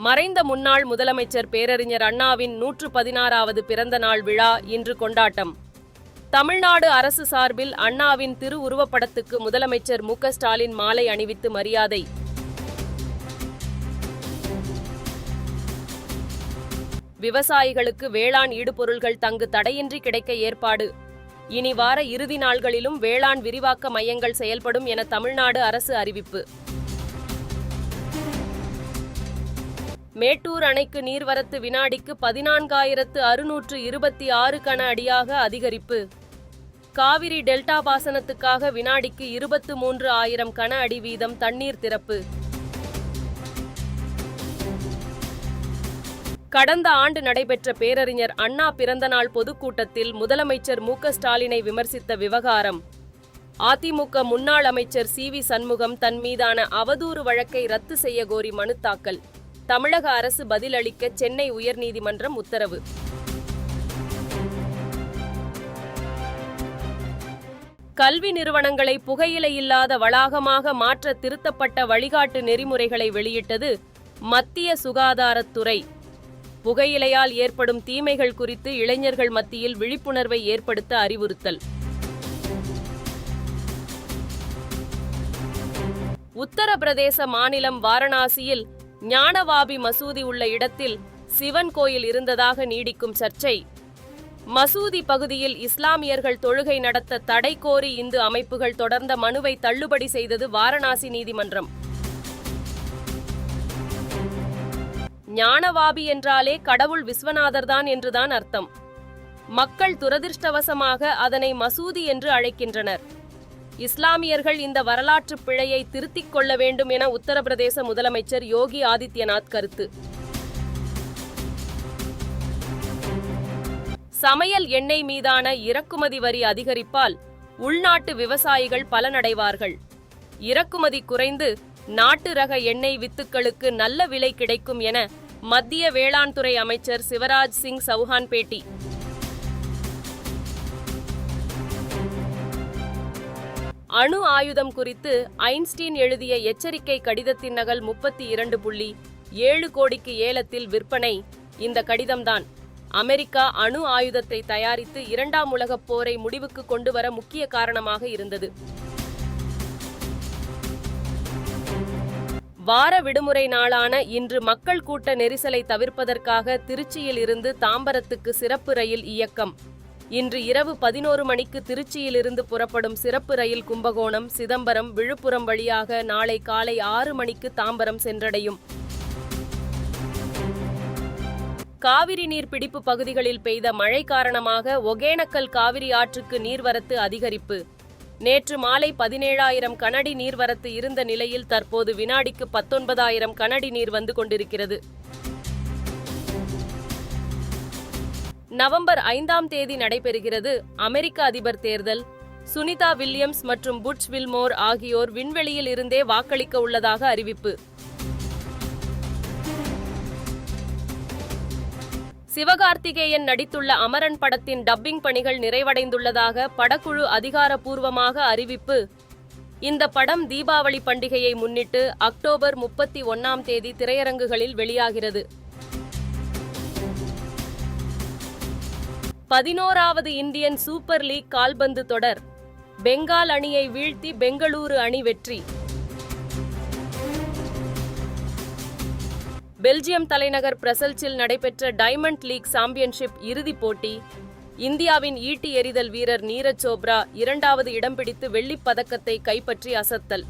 மறைந்த முன்னாள் முதலமைச்சர் பேரறிஞர் அண்ணாவின் 116வது பிறந்த நாள் விழா இன்று கொண்டாட்டம். தமிழ்நாடு அரசு சார்பில் அண்ணாவின் திருவுருவப்படத்துக்கு முதலமைச்சர் மு.க.ஸ்டாலின் மாலை அணிவித்து மரியாதை. விவசாயிகளுக்கு வேளாண் ஈடுபொருள்கள் தங்கு தடையின்றி கிடைக்க ஏற்பாடு. இனி வார இறுதி நாள்களிலும் வேளாண் விரிவாக்க மையங்கள் செயல்படும் என தமிழ்நாடு அரசு அறிவிப்பு. மேட்டூர் அணைக்கு நீர்வரத்து வினாடிக்கு 14,626 கன அடியாக அதிகரிப்பு. காவிரி டெல்டா பாசனத்துக்காக வினாடிக்கு 23,000 கன அடி வீதம் தண்ணீர் திறப்பு. கடந்த ஆண்டு நடைபெற்ற பேரறிஞர் அண்ணா பிறந்தநாள் பொதுக்கூட்டத்தில் முதலமைச்சர் மு.க.ஸ்டாலினை விமர்சித்த விவகாரம். அதிமுக முன்னாள் அமைச்சர் சி.வி. சண்முகம் தன் மீதான அவதூறு வழக்கை ரத்து செய்ய கோரி மனு தாக்கல். தமிழக அரசு பதிலளிக்க சென்னை உயர்நீதிமன்றம் உத்தரவு. கல்வி நிறுவனங்களை புகையிலை இல்லாத வளாகமாக மாற்ற திருத்தப்பட்ட வழிகாட்டு நெறிமுறைகளை வெளியிட்டது மத்திய சுகாதாரத்துறை. புகையிலையால் ஏற்படும் தீமைகள் குறித்து இளைஞர்கள் மத்தியில் விழிப்புணர்வை ஏற்படுத்த அறிவுறுத்தல். உத்தரப்பிரதேச மாநிலம் வாரணாசியில் ஞானவாபி மசூதி உள்ள இடத்தில் சிவன் கோயில் இருந்ததாக நீடிக்கும் சர்ச்சை. மசூதி பகுதியில் இஸ்லாமியர்கள் தொழுகை நடத்த தடை கோரி இந்து அமைப்புகள் தொடர்ந்த மனுவை தள்ளுபடி செய்தது வாரணாசி நீதிமன்றம். ஞானவாபி என்றாலே கடவுள் விஸ்வநாதர்தான் என்றுதான் அர்த்தம். மக்கள் துரதிர்ஷ்டவசமாக அதனை மசூதி என்று அழைக்கின்றனர். இஸ்லாமியர்கள் இந்த வரலாற்று பிழையை திருத்திக் கொள்ள வேண்டும் என உத்தரப்பிரதேச முதலமைச்சர் யோகி ஆதித்யநாத் கருத்து. சமையல் எண்ணெய் மீதான இறக்குமதி வரி அதிகரிப்பால் உள்நாட்டு விவசாயிகள் பலனடைவார்கள். இறக்குமதி குறைந்து நாட்டு ரக எண்ணெய் வித்துக்களுக்கு நல்ல விலை கிடைக்கும் என மத்திய வேளாண் துறை அமைச்சர் சிவராஜ் சிங் சௌஹான் பேட்டி. அணு ஆயுதம் குறித்து ஐன்ஸ்டீன் எழுதிய எச்சரிக்கை கடிதத்தின் நகல் 32.7 கோடிக்கு ஏலத்தில் விற்பனை. இந்த கடிதம்தான் அமெரிக்கா அணு ஆயுதத்தை தயாரித்து 2ஆம் உலகப் போரை முடிவுக்கு கொண்டுவர முக்கிய காரணமாக இருந்தது. வார விடுமுறை நாளான இன்று மக்கள் கூட்ட நெரிசலை தவிர்ப்பதற்காக திருச்சியில் இருந்து தாம்பரத்துக்கு சிறப்பு ரயில் இயக்கம். இன்று இரவு 11 மணிக்கு திருச்சியிலிருந்து புறப்படும் சிறப்பு ரயில் கும்பகோணம், சிதம்பரம், விழுப்புரம் வழியாக நாளை காலை 6 மணிக்கு தாம்பரம் சென்றடையும். காவிரி நீர்பிடிப்பு பகுதிகளில் பெய்த மழை காரணமாக ஒகேனக்கல் காவிரி ஆற்றுக்கு நீர்வரத்து அதிகரிப்பு. நேற்று மாலை 17,000 கனஅடி நீர்வரத்து இருந்த நிலையில் தற்போது வினாடிக்கு 19,000 கனஅடி நீர் வந்து கொண்டிருக்கிறது. நவம்பர் 5ஆம் தேதி நடைபெறுகிறது அமெரிக்க அதிபர் தேர்தல். சுனிதா வில்லியம்ஸ் மற்றும் புட்ச் வில்மோர் ஆகியோர் விண்வெளியில் இருந்தே வாக்களிக்க உள்ளதாக அறிவிப்பு. சிவகார்த்திகேயன் நடித்துள்ள அமரன் படத்தின் டப்பிங் பணிகள் நிறைவடைந்துள்ளதாக படக்குழு அதிகாரப்பூர்வமாக அறிவிப்பு. இந்த படம் தீபாவளி பண்டிகையை முன்னிட்டு அக்டோபர் 31ஆம் தேதி திரையரங்குகளில் வெளியாகிறது. 11வது இந்தியன் சூப்பர் லீக் கால்பந்து தொடர். பெங்கால் அணியை வீழ்த்தி பெங்களூரு அணி வெற்றி. பெல்ஜியம் தலைநகர் பிரசல்ஸில் நடைபெற்ற டைமண்ட் லீக் சாம்பியன்ஷிப் இறுதிப் போட்டி. இந்தியாவின் ஈட்டி எறிதல் வீரர் நீரஜ் சோப்ரா 2வது இடம் பிடித்து வெள்ளிப் பதக்கத்தை கைப்பற்றி அசத்தல்.